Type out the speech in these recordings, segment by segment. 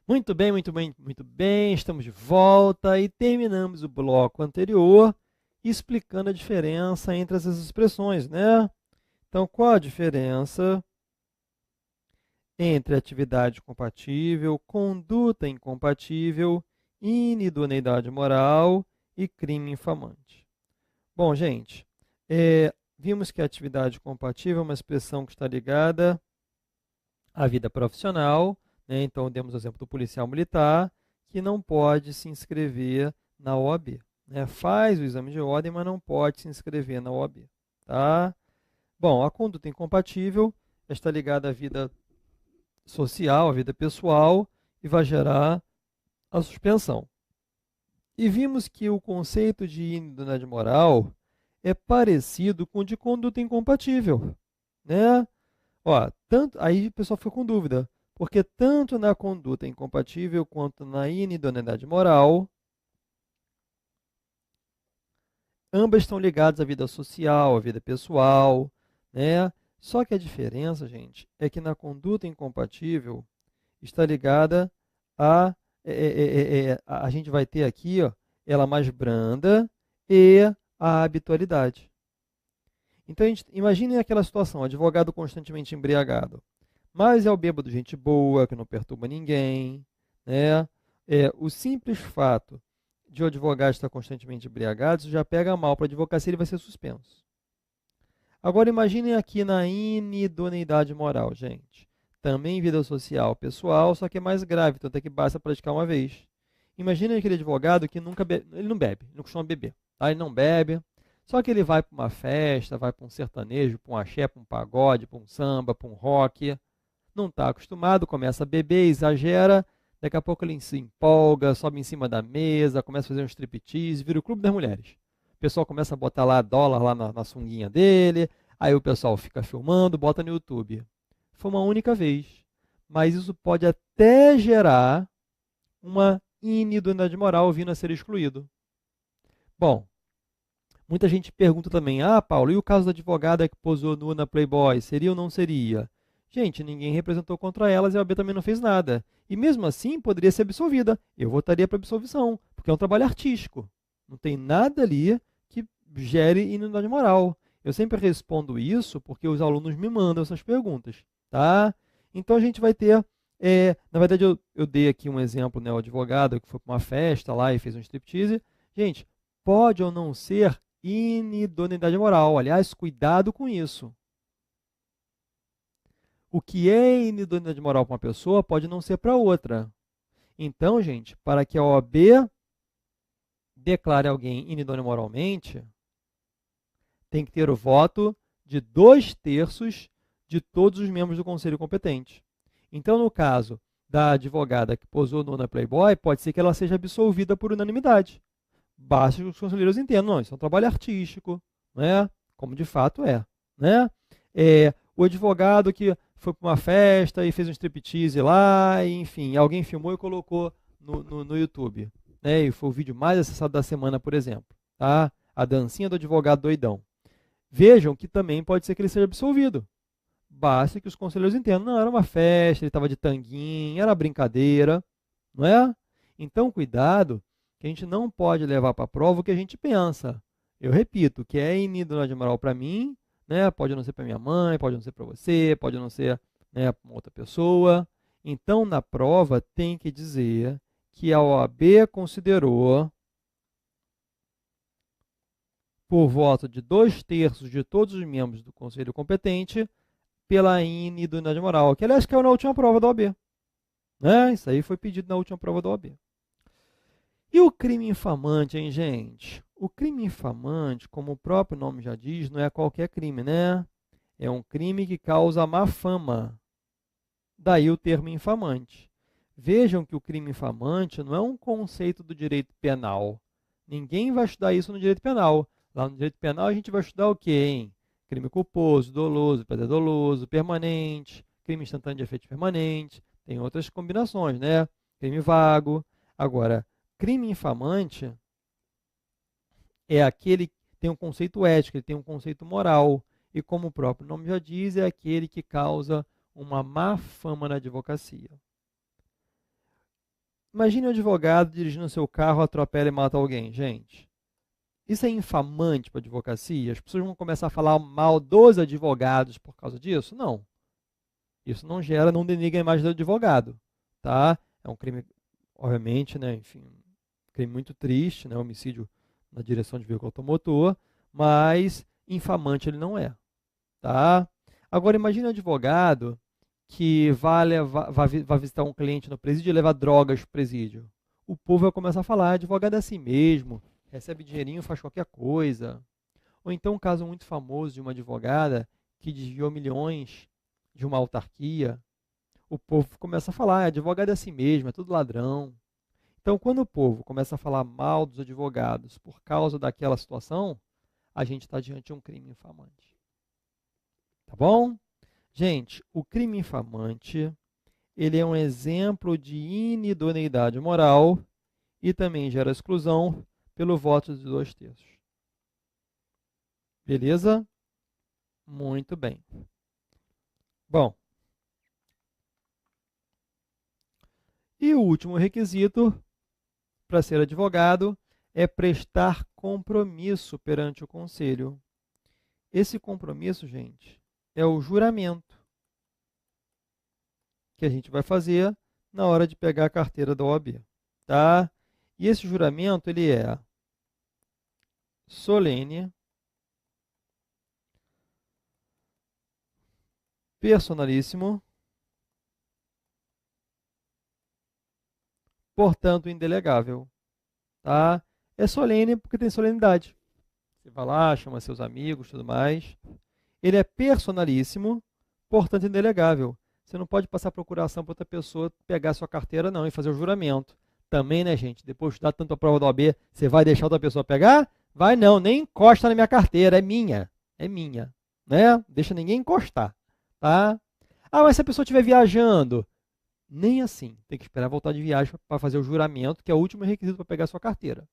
Muito bem, muito bem, muito bem. Estamos de volta e terminamos o bloco anterior explicando a diferença entre essas expressões, né? Então, qual a diferença entre atividade compatível, conduta incompatível, inidoneidade moral e crime infamante? Bom, gente, vimos que a atividade compatível é uma expressão que está ligada à vida profissional, né? Então, demos o exemplo do policial militar, que não pode se inscrever na OAB, né? Faz o exame de ordem, mas não pode se inscrever na OAB, tá? Bom, a conduta incompatível está ligada à vida social, à vida pessoal, e vai gerar a suspensão. E vimos que o conceito de inidoneidade moral é parecido com o de conduta incompatível, né? Ó, tanto, aí o pessoal fica com dúvida, porque tanto na conduta incompatível quanto na inidoneidade moral, ambas estão ligadas à vida social, à vida pessoal, né? Só que a diferença, gente, é que na conduta incompatível está ligada a a gente vai ter aqui, ó, ela mais branda e a habitualidade. Então, imagine aquela situação, advogado constantemente embriagado. Mas é o bêbado gente boa, que não perturba ninguém, né? O simples fato de o advogado estar constantemente embriagado, isso já pega mal para a advocacia, ele vai ser suspenso. Agora imaginem aqui na inidoneidade moral, gente. Também vida social, pessoal, só que é mais grave, tanto é que basta praticar uma vez. Imaginem aquele advogado que nunca bebe, ele não bebe, ele não costuma beber, tá? Ele não bebe, só que ele vai para uma festa, vai para um sertanejo, para um axé, para um pagode, para um samba, para um rock, não está acostumado, começa a beber, exagera, daqui a pouco ele se empolga, sobe em cima da mesa, começa a fazer um striptease, vira o clube das mulheres. O pessoal começa a botar lá dólar lá na sunguinha dele, aí o pessoal fica filmando, bota no YouTube. Foi uma única vez, mas isso pode até gerar uma inidoneidade moral vindo a ser excluído. Bom, muita gente pergunta também, Paulo, e o caso da advogada que posou nua na Playboy, seria ou não seria? Gente, ninguém representou contra elas e a OAB também não fez nada. E mesmo assim, poderia ser absolvida. Eu votaria para absolvição, porque é um trabalho artístico. Não tem nada ali que gere iniquidade moral. Eu sempre respondo isso porque os alunos me mandam essas perguntas, tá? Então a gente vai ter, na verdade eu dei aqui um exemplo, né, o advogado que foi para uma festa lá e fez um striptease. Gente, pode ou não ser inidoneidade moral. Aliás, cuidado com isso. O que é inidoneidade moral para uma pessoa pode não ser para outra. Então, gente, para que a OAB declare alguém inidôneo moralmente, tem que ter o voto de 2/3 de todos os membros do conselho competente. Então, no caso da advogada que posou na Playboy, pode ser que ela seja absolvida por unanimidade. Basta que os conselheiros entendam, não, isso é um trabalho artístico, né? Como de fato é, né? O advogado que foi para uma festa e fez um striptease lá, e, enfim, alguém filmou e colocou no YouTube, né? E foi o vídeo mais acessado da semana, por exemplo, tá? A dancinha do advogado doidão. Vejam que também pode ser que ele seja absolvido. Basta que os conselheiros entendam, não, era uma festa, ele estava de tanguinha, era brincadeira, não é? Então, cuidado, que a gente não pode levar para a prova o que a gente pensa. Eu repito, o que é inidoneidade moral para mim, né, pode não ser para minha mãe, pode não ser para você, pode não ser, né, para outra pessoa. Então, na prova, tem que dizer que a OAB considerou, por voto de 2/3 de todos os membros do conselho competente, pela inidoneidade moral, que aliás caiu na última prova da OAB. Né? Isso aí foi pedido na última prova da OAB. E o crime infamante, hein, gente? O crime infamante, como o próprio nome já diz, não é qualquer crime, né? É um crime que causa má fama. Daí o termo infamante. Vejam que o crime infamante não é um conceito do direito penal. Ninguém vai estudar isso no direito penal. Lá no direito penal a gente vai estudar o quê, hein? Crime culposo, doloso, prazer doloso, permanente, crime instantâneo de efeito permanente. Tem outras combinações, né? Crime vago. Agora, crime infamante é aquele que tem um conceito ético, ele tem um conceito moral. E como o próprio nome já diz, é aquele que causa uma má fama na advocacia. Imagine um advogado dirigindo seu carro, atropela e mata alguém. Gente, isso é infamante para a advocacia? As pessoas vão começar a falar mal dos advogados por causa disso? Não. Isso não gera, não denigra a imagem do advogado, tá? É um crime, obviamente, né, enfim, um crime muito triste, né, homicídio na direção de veículo automotor, mas infamante ele não é, tá? Agora imagine um advogado que vai visitar um cliente no presídio e levar drogas para o presídio. O povo vai começar a falar, advogado é assim mesmo, recebe dinheirinho, faz qualquer coisa. Ou então um caso muito famoso de uma advogada que desviou milhões de uma autarquia. O povo começa a falar, advogado é assim mesmo, é tudo ladrão. Então, quando o povo começa a falar mal dos advogados por causa daquela situação, a gente está diante de um crime infamante. Tá bom? Gente, o crime infamante, ele é um exemplo de inidoneidade moral e também gera exclusão pelo voto de 2/3. Beleza? Muito bem. Bom, e o último requisito para ser advogado é prestar compromisso perante o conselho. Esse compromisso, gente, é o juramento que a gente vai fazer na hora de pegar a carteira da OAB, tá? E esse juramento, ele é solene, personalíssimo, portanto indelegável, tá? É solene porque tem solenidade. Você vai lá, chama seus amigos, tudo mais. Ele é personalíssimo, portanto indelegável. Você não pode passar procuração para outra pessoa pegar a sua carteira, não, e fazer o juramento. Também, né, gente? Depois de dar tanta prova da OAB, você vai deixar outra pessoa pegar? Vai não, nem encosta na minha carteira, é minha, né? Deixa ninguém encostar, tá? Ah, mas se a pessoa estiver viajando, nem assim. Tem que esperar voltar de viagem para fazer o juramento, que é o último requisito para pegar a sua carteira.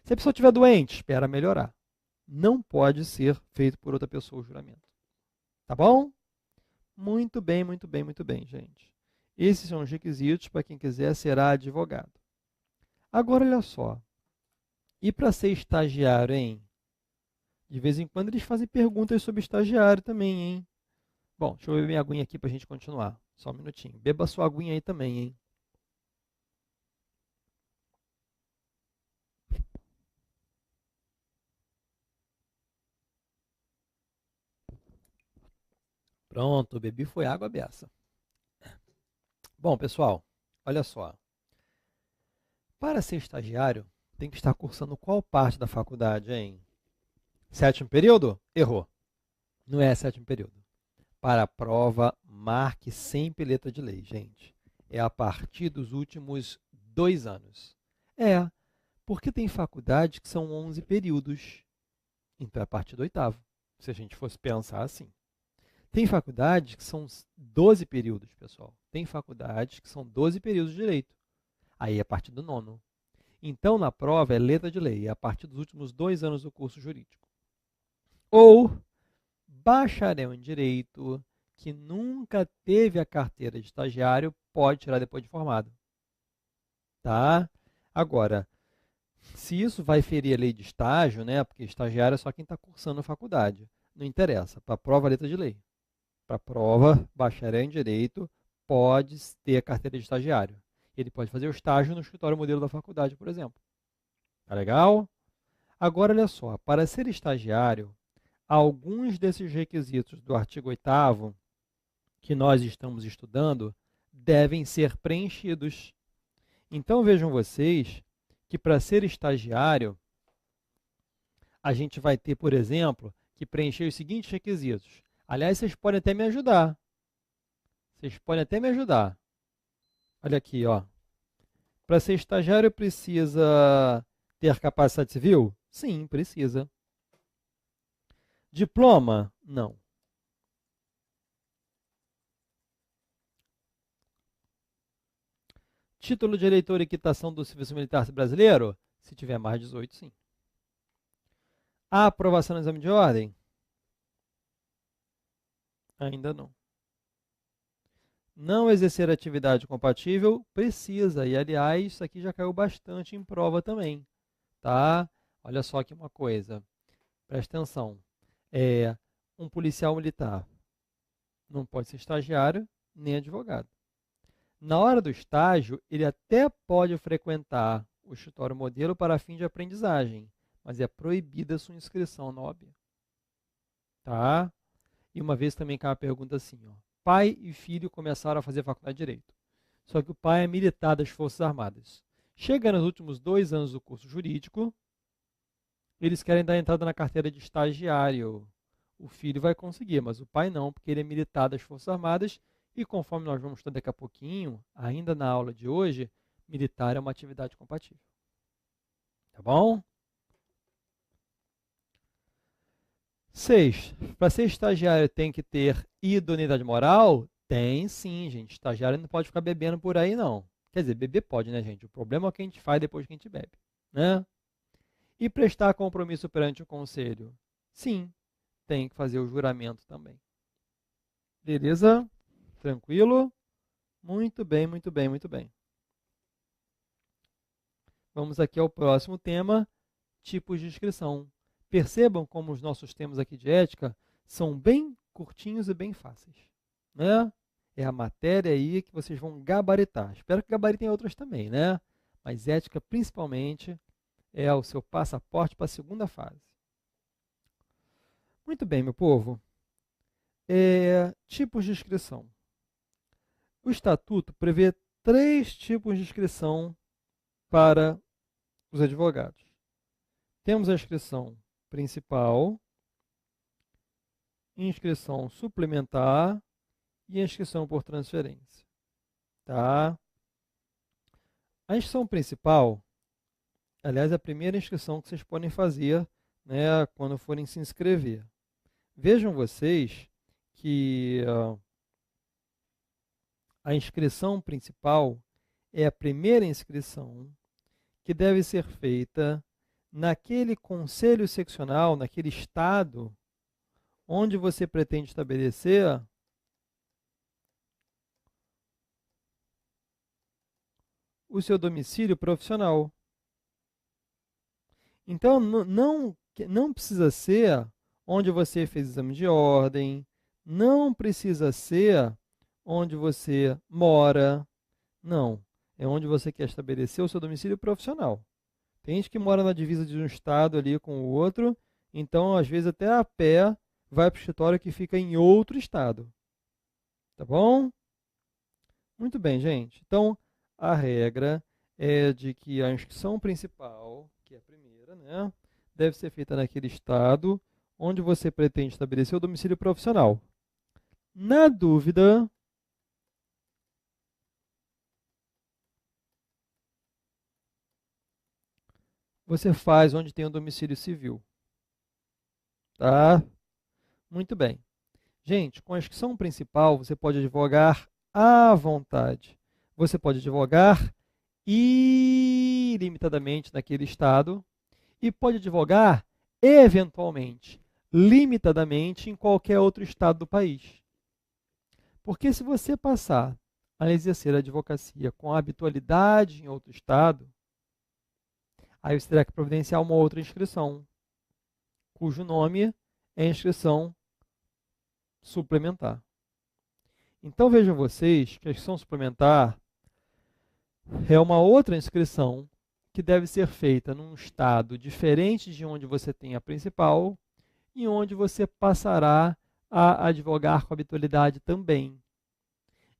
Se a pessoa estiver doente, espera melhorar. Não pode ser feito por outra pessoa o juramento. Tá bom? Muito bem, muito bem, muito bem, gente. Esses são os requisitos para quem quiser ser advogado. Agora, olha só. E para ser estagiário, hein? De vez em quando eles fazem perguntas sobre estagiário também, hein? Bom, deixa eu beber minha aguinha aqui para a gente continuar. Só um minutinho. Beba sua aguinha aí também, hein? Pronto, bebi foi água beça. Bom, pessoal, olha só. Para ser estagiário, tem que estar cursando qual parte da faculdade, hein? Sétimo período? Errou. Não é sétimo período. Para a prova, marque sempre letra de lei, gente. É a partir dos últimos 2 anos. É, porque tem faculdade que são 11 períodos. Então é a partir do oitavo, se a gente fosse pensar assim. Tem faculdades que são 12 períodos, pessoal. Tem faculdades que são 12 períodos de direito. Aí é a partir do nono. Então, na prova, é letra de lei, é a partir dos últimos 2 anos do curso jurídico. Ou bacharel em direito, que nunca teve a carteira de estagiário, pode tirar depois de formado. Tá? Agora, se isso vai ferir a lei de estágio, né? Porque estagiário é só quem está cursando a faculdade. Não interessa. Para a prova, letra de lei. Para a prova, bacharel em direito pode ter a carteira de estagiário. Ele pode fazer o estágio no escritório modelo da faculdade, por exemplo. Tá legal? Agora, olha só. Para ser estagiário, alguns desses requisitos do artigo 8º que nós estamos estudando devem ser preenchidos. Então vejam vocês que para ser estagiário, a gente vai ter, por exemplo, que preencher os seguintes requisitos. Aliás, vocês podem até me ajudar. Vocês podem até me ajudar. Olha aqui, ó. Para ser estagiário precisa ter capacidade civil? Sim, precisa. Diploma? Não. Título de eleitor e quitação do serviço militar brasileiro? Se tiver mais de 18, sim. A aprovação no exame de ordem? Ainda não. Não exercer atividade compatível, precisa. E, aliás, isso aqui já caiu bastante em prova também, tá? Olha só aqui uma coisa, presta atenção. Um policial militar não pode ser estagiário nem advogado. Na hora do estágio, ele até pode frequentar o escritório modelo para fim de aprendizagem, mas é proibida a sua inscrição na OAB. Tá? E uma vez também caiu uma pergunta assim, ó. Pai e filho começaram a fazer faculdade de Direito. Só que o pai é militar das Forças Armadas. Chega nos últimos 2 anos do curso jurídico, eles querem dar entrada na carteira de estagiário. O filho vai conseguir, mas o pai não, porque ele é militar das Forças Armadas e conforme nós vamos estudar daqui a pouquinho, ainda na aula de hoje, militar é uma atividade compatível. Tá bom? 6. Para ser estagiário tem que ter idoneidade moral? Tem sim, gente. Estagiário não pode ficar bebendo por aí, não. Quer dizer, beber pode, né, gente? O problema é o que a gente faz depois que a gente bebe, né? E prestar compromisso perante o conselho? Sim, tem que fazer o juramento também. Beleza? Tranquilo? Muito bem, muito bem, muito bem. Vamos aqui ao próximo tema, tipos de inscrição. Percebam como os nossos temas aqui de ética são bem curtinhos e bem fáceis, né? É a matéria aí que vocês vão gabaritar. Espero que gabaritem outras também, né? Mas ética, principalmente, é o seu passaporte para a segunda fase. Muito bem, meu povo. Tipos de inscrição. O Estatuto prevê 3 tipos de inscrição para os advogados. Temos a inscrição principal, inscrição suplementar e a inscrição por transferência. Tá? A inscrição principal, aliás, é a primeira inscrição que vocês podem fazer, né, quando forem se inscrever. Vejam vocês que a inscrição principal é a primeira inscrição que deve ser feita naquele conselho seccional, naquele estado onde você pretende estabelecer o seu domicílio profissional. Então, não precisa ser onde você fez exame de ordem, não precisa ser onde você mora, não. É onde você quer estabelecer o seu domicílio profissional. Tem gente que mora na divisa de um estado ali com o outro, então, às vezes, até a pé vai para o escritório que fica em outro estado. Tá bom? Muito bem, gente. Então, a regra é de que a inscrição principal, que é a primeira, né, deve ser feita naquele estado onde você pretende estabelecer o domicílio profissional. Na dúvida, você faz onde tem o domicílio civil. Tá? Muito bem. Gente, com a inscrição principal, você pode advogar à vontade. Você pode advogar ilimitadamente naquele estado e pode advogar, eventualmente, limitadamente em qualquer outro estado do país. Porque se você passar a exercer a advocacia com habitualidade em outro estado, aí você terá que providenciar uma outra inscrição, cujo nome é inscrição suplementar. Então vejam vocês que a inscrição suplementar é uma outra inscrição que deve ser feita num estado diferente de onde você tem a principal e onde você passará a advogar com habitualidade também.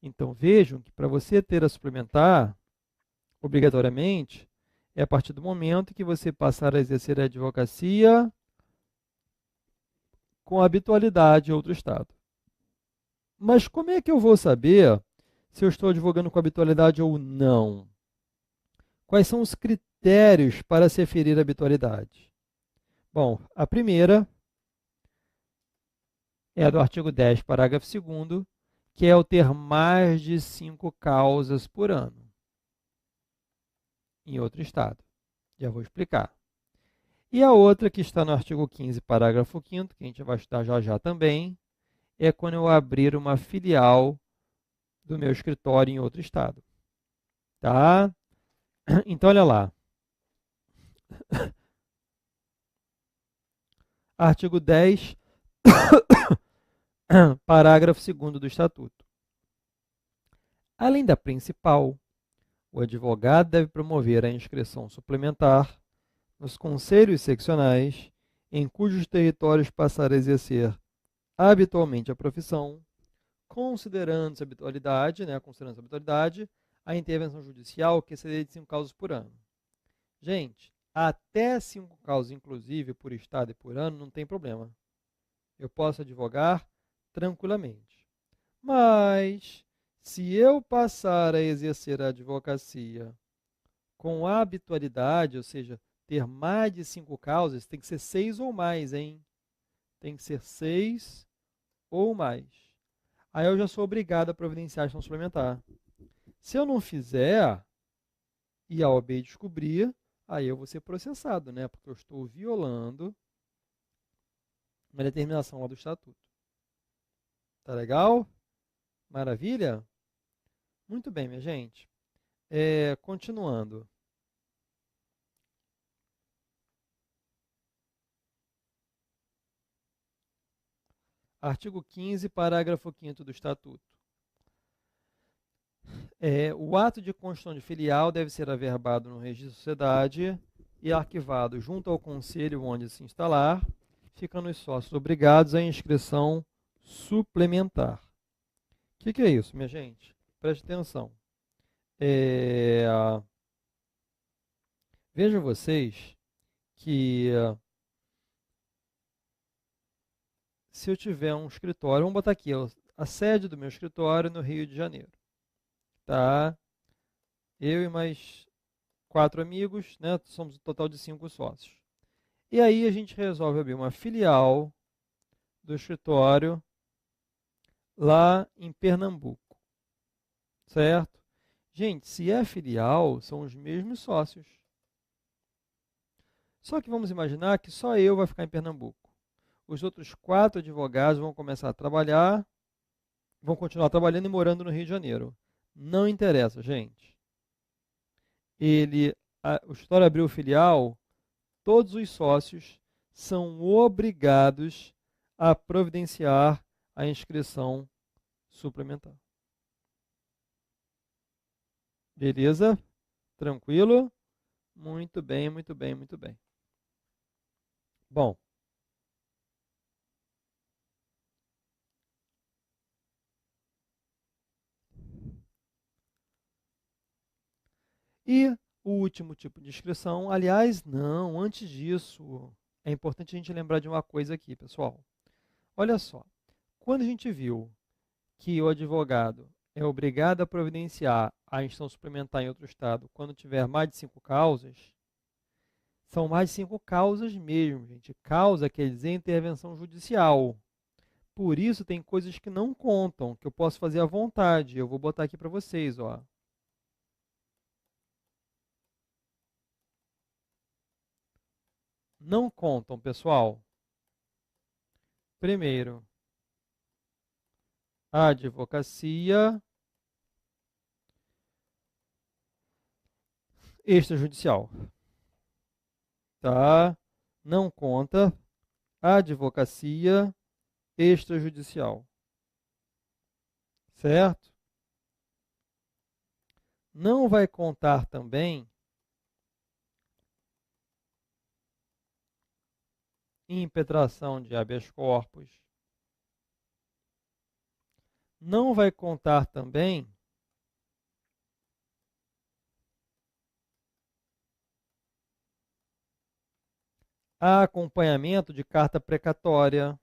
Então vejam que para você ter a suplementar, obrigatoriamente, é a partir do momento que você passar a exercer a advocacia com habitualidade em outro estado. Mas como é que eu vou saber se eu estou advogando com habitualidade ou não? Quais são os critérios para se aferir a habitualidade? Bom, a primeira é a do artigo 10, parágrafo 2º, que é o ter mais de 5 causas por ano em outro estado. Já vou explicar. E a outra, que está no artigo 15, parágrafo 5º, que a gente vai estudar já já também, é quando eu abrir uma filial do meu escritório em outro estado. Tá? Então, olha lá. Artigo 10, parágrafo 2º do Estatuto. Além da principal, o advogado deve promover a inscrição suplementar nos conselhos seccionais em cujos territórios passar a exercer habitualmente a profissão, considerando-se habitualidade, considerando-se habitualidade, a intervenção judicial que exceder de 5 causas por ano. Gente, até 5 causas, inclusive, por estado e por ano, não tem problema. Eu posso advogar tranquilamente. Mas, se eu passar a exercer a advocacia com habitualidade, ou seja, ter mais de 5 causas, tem que ser 6 ou mais, hein? Tem que ser 6 ou mais. Aí eu já sou obrigado a providenciar a ação suplementar. Se eu não fizer e a OAB descobrir, aí eu vou ser processado, né? Porque eu estou violando uma determinação lá do Estatuto. Tá legal? Maravilha? Muito bem, minha gente. Continuando. Artigo 15, parágrafo 5º do Estatuto. O ato de constituição de filial deve ser averbado no registro de sociedade e arquivado junto ao conselho onde se instalar, ficando os sócios obrigados à inscrição suplementar. O que é isso, minha gente? Preste atenção. Vejam vocês que se eu tiver um escritório, vamos botar aqui, a sede do meu escritório no Rio de Janeiro. Tá? Eu e mais 4 amigos, né? Somos um total de 5 sócios. E aí a gente resolve abrir uma filial do escritório lá em Pernambuco, certo? Gente, se é filial, são os mesmos sócios. Só que vamos imaginar que só eu vai ficar em Pernambuco. Os outros 4 advogados vão começar a trabalhar, vão continuar trabalhando e morando no Rio de Janeiro. Não interessa, gente. O escritório abriu filial, todos os sócios são obrigados a providenciar a inscrição suplementar. Beleza? Tranquilo? Muito bem, muito bem, muito bem. Bom, e o último tipo de inscrição, aliás, não, antes disso, é importante a gente lembrar de uma coisa aqui, pessoal. Olha só, quando a gente viu que o advogado é obrigado a providenciar a instrução suplementar em outro estado quando tiver mais de 5 causas, são mais de 5 causas mesmo, gente. Causa quer dizer intervenção judicial. Por isso, tem coisas que não contam, que eu posso fazer à vontade. Eu vou botar aqui para vocês, ó. Não contam, pessoal. Primeiro, a advocacia extrajudicial, tá? Não conta a advocacia extrajudicial, certo? Não vai contar também impetração de habeas corpus. Não vai contar também acompanhamento de carta precatória,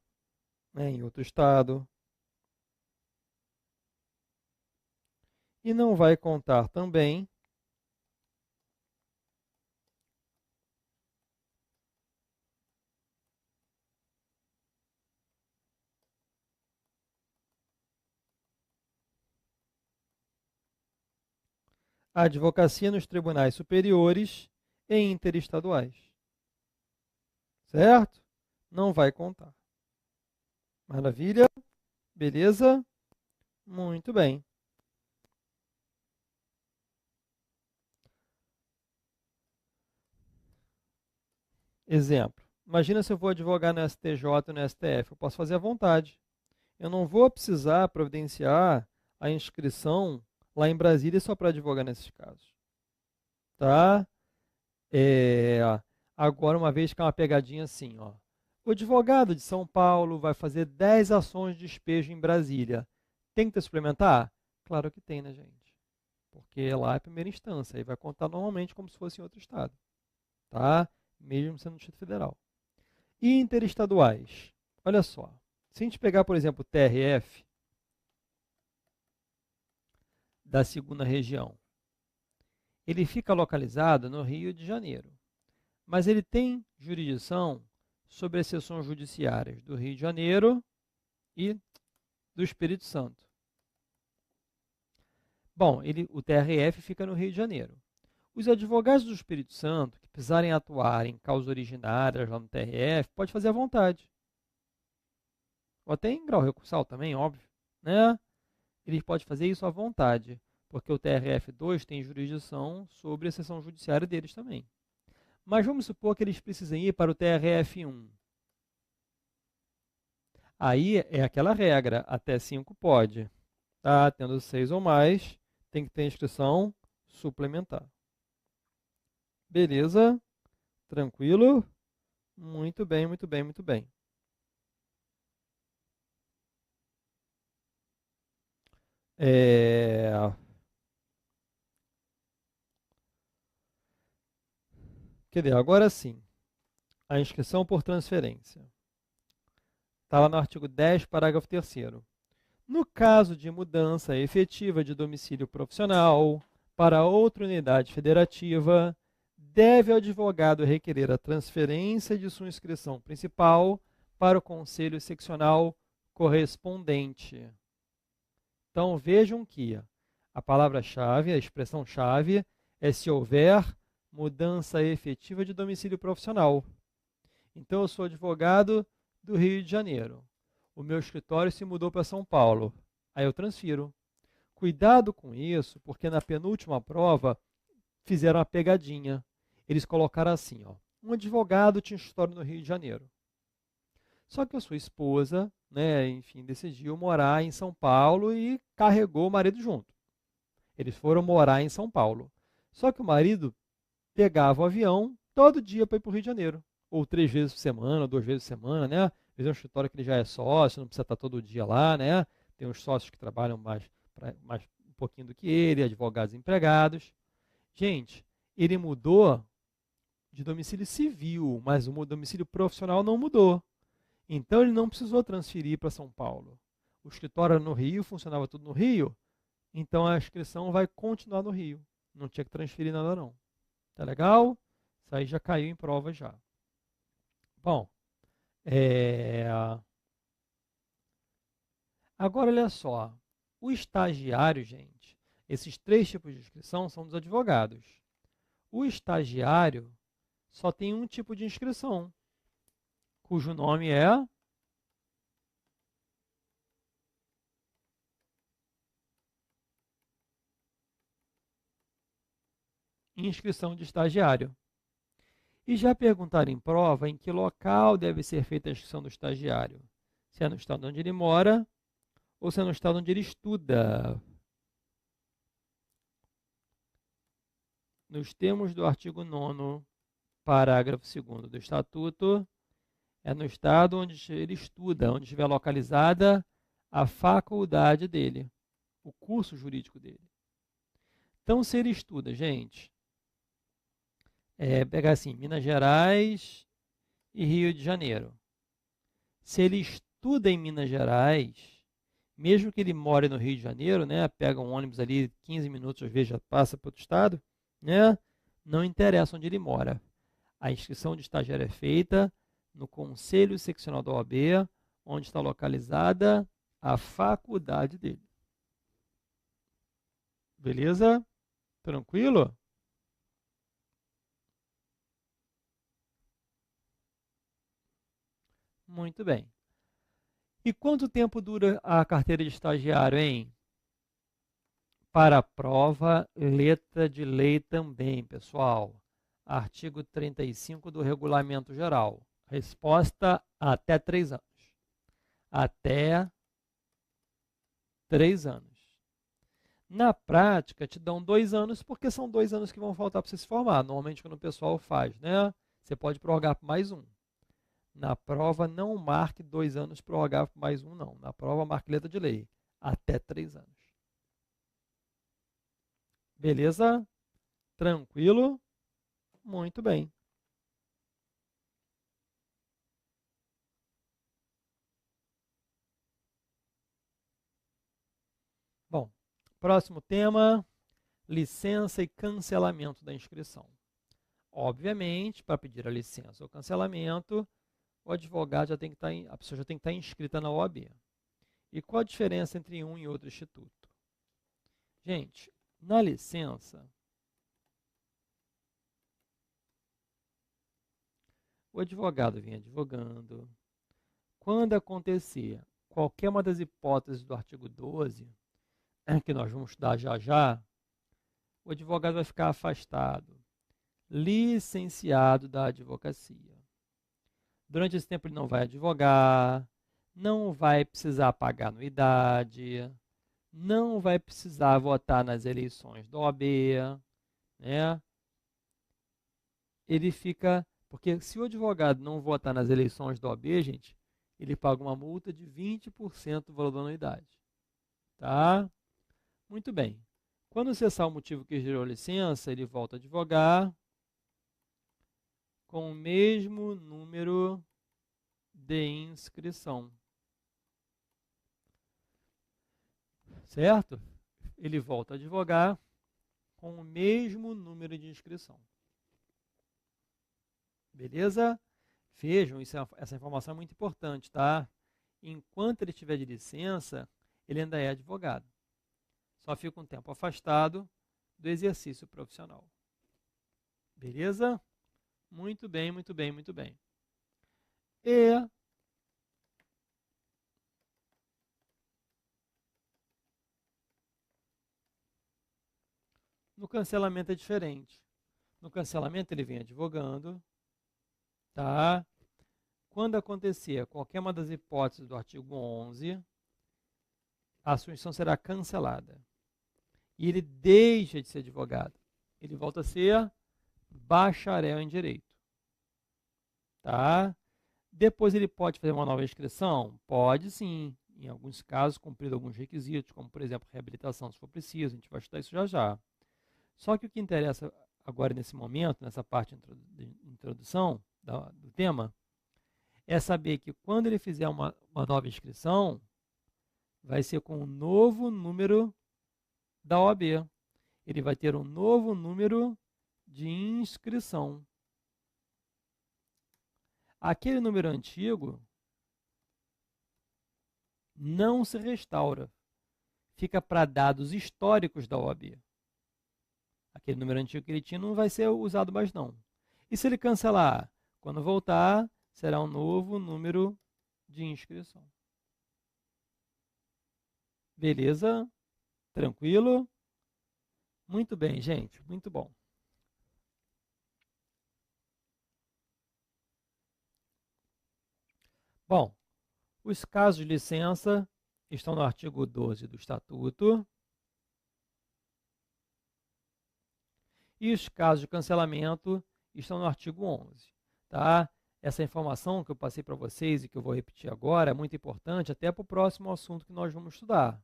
né, em outro estado. E não vai contar também a advocacia nos tribunais superiores e interestaduais. Certo? Não vai contar. Maravilha? Beleza? Muito bem. Exemplo. Imagina se eu vou advogar no STJ ou no STF. Eu posso fazer à vontade. Eu não vou precisar providenciar a inscrição lá em Brasília só para advogar nesses casos. Tá? É, agora, uma vez que é uma pegadinha assim, ó. O advogado de São Paulo vai fazer 10 ações de despejo em Brasília. Tem que ter suplementar? Claro que tem, né, gente? Porque lá é a primeira instância, aí vai contar normalmente como se fosse em outro estado, tá? Mesmo sendo no Distrito Federal. E interestaduais? Olha só, se a gente pegar, por exemplo, o TRF da segunda região, ele fica localizado no Rio de Janeiro, mas ele tem jurisdição sobre as seções judiciárias do Rio de Janeiro e do Espírito Santo. Bom, o TRF fica no Rio de Janeiro. Os advogados do Espírito Santo que precisarem atuar em causas originárias lá no TRF, pode fazer à vontade. Ou até em grau recursal também, óbvio, né? Eles podem fazer isso à vontade, porque o TRF2 tem jurisdição sobre a seção judiciária deles também. Mas vamos supor que eles precisem ir para o TRF1. Aí é aquela regra, até 5 pode. Tá? Tendo 6 ou mais, tem que ter inscrição suplementar. Beleza? Tranquilo? Muito bem, muito bem, muito bem. Quer dizer, agora sim, a inscrição por transferência. Está lá no artigo 10, parágrafo 3º. No caso de mudança efetiva de domicílio profissional para outra unidade federativa, deve o advogado requerer a transferência de sua inscrição principal para o conselho seccional correspondente. Então vejam que a palavra-chave, a expressão-chave, é se houver mudança efetiva de domicílio profissional. Então eu sou advogado do Rio de Janeiro. O meu escritório se mudou para São Paulo. Aí eu transfiro. Cuidado com isso, porque na penúltima prova fizeram uma pegadinha. Eles colocaram assim, ó, um advogado tinha escritório no Rio de Janeiro. Só que a sua esposa, né, enfim, decidiu morar em São Paulo e carregou o marido junto. Eles foram morar em São Paulo. Só que o marido pegava o avião todo dia para ir para o Rio de Janeiro. Ou 3 vezes por semana, 2 vezes por semana, né? Às vezes é um escritório que ele já é sócio, não precisa estar todo dia lá, né? Tem uns sócios que trabalham mais um pouquinho do que ele, advogados empregados. Gente, ele mudou de domicílio civil, mas o domicílio profissional não mudou. Então ele não precisou transferir para São Paulo. O escritório era no Rio, funcionava tudo no Rio, então a inscrição vai continuar no Rio. Não tinha que transferir nada não. Tá legal? Isso aí já caiu em prova já. Bom, agora olha só. O estagiário, gente, esses 3 tipos de inscrição são dos advogados. O estagiário só tem um tipo de inscrição, cujo nome é inscrição de estagiário. E já perguntaram em prova em que local deve ser feita a inscrição do estagiário. Se é no estado onde ele mora ou se é no estado onde ele estuda. Nos termos do artigo 9º, parágrafo 2º do Estatuto, é no estado onde ele estuda, onde estiver localizada a faculdade dele, o curso jurídico dele. Então, se ele estuda, gente, pegar assim, Minas Gerais e Rio de Janeiro. Se ele estuda em Minas Gerais, mesmo que ele more no Rio de Janeiro, né, pega um ônibus ali, 15 minutos, às vezes já passa para outro estado, né, não interessa onde ele mora. A inscrição de estagiário é feita no Conselho Seccional da OAB, onde está localizada a faculdade dele. Beleza? Tranquilo? Muito bem. E quanto tempo dura a carteira de estagiário, hein? Para a prova, letra de lei também, pessoal. Artigo 35 do Regulamento Geral. Resposta: até 3 anos. Até 3 anos. Na prática, te dão 2 anos, porque são 2 anos que vão faltar para você se formar. Normalmente, quando o pessoal faz, né? Você pode prorrogar por mais um. Na prova, não marque 2 anos prorrogar por mais um, não. Na prova, marque letra de lei. Até 3 anos. Beleza? Tranquilo? Muito bem. Bom, próximo tema, licença e cancelamento da inscrição. Obviamente, para pedir a licença ou cancelamento, o advogado já tem que estar, a pessoa já tem que estar inscrita na OAB. E qual a diferença entre um e outro instituto? Gente, na licença, o advogado vinha advogando. Quando acontecer qualquer uma das hipóteses do artigo 12, que nós vamos estudar já já, o advogado vai ficar afastado, licenciado da advocacia. Durante esse tempo ele não vai advogar, não vai precisar pagar anuidade, não vai precisar votar nas eleições da OAB, né? Ele fica, porque se o advogado não votar nas eleições da OAB, gente, ele paga uma multa de 20% do valor da anuidade, tá? Muito bem. Quando cessar o motivo que gerou a licença, ele volta a advogar com o mesmo número de inscrição. Certo? Ele volta a advogar com o mesmo número de inscrição. Beleza? Vejam, essa informação é muito importante, tá? Enquanto ele estiver de licença, ele ainda é advogado. Só fica um tempo afastado do exercício profissional. Beleza? Muito bem, muito bem, muito bem. E no cancelamento é diferente. No cancelamento ele vem advogando, tá? Quando acontecer qualquer uma das hipóteses do artigo 11, a sua inscrição será cancelada. E ele deixa de ser advogado. Ele volta a ser bacharel em direito. Tá? Depois ele pode fazer uma nova inscrição? Pode sim. Em alguns casos, cumprido alguns requisitos, como por exemplo, reabilitação, se for preciso. A gente vai estudar isso já já. Só que o que interessa agora nesse momento, nessa parte de introdução do tema, é saber que quando ele fizer uma nova inscrição, vai ser com um novo número da OAB. Ele vai ter um novo número de inscrição. Aquele número antigo não se restaura. Fica para dados históricos da OAB. Aquele número antigo que ele tinha não vai ser usado mais não. E se ele cancelar? Quando voltar, será um novo número de inscrição. Beleza? Tranquilo? Muito bem, gente. Muito bom. Bom, os casos de licença estão no artigo 12 do Estatuto. E os casos de cancelamento estão no artigo 11. Tá? Essa informação que eu passei para vocês e que eu vou repetir agora é muito importante até para o próximo assunto que nós vamos estudar.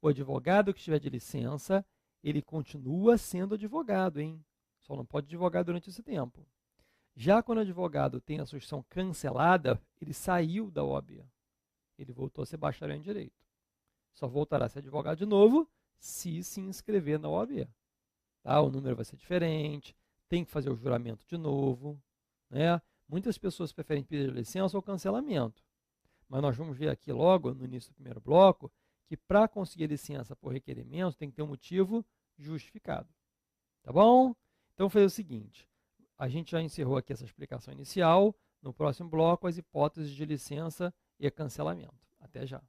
O advogado que estiver de licença, ele continua sendo advogado, hein? Só não pode advogar durante esse tempo. Já quando o advogado tem a sua inscrição cancelada, ele saiu da OAB. Ele voltou a ser bacharel em direito. Só voltará a ser advogado de novo se se inscrever na OAB. Tá? O número vai ser diferente, tem que fazer o juramento de novo. Né? Muitas pessoas preferem pedir licença ou cancelamento. Mas nós vamos ver aqui logo, no início do primeiro bloco, que para conseguir licença por requerimento tem que ter um motivo justificado. Tá bom? Então, vou fazer o seguinte. A gente já encerrou aqui essa explicação inicial. No próximo bloco, as hipóteses de licença e cancelamento. Até já.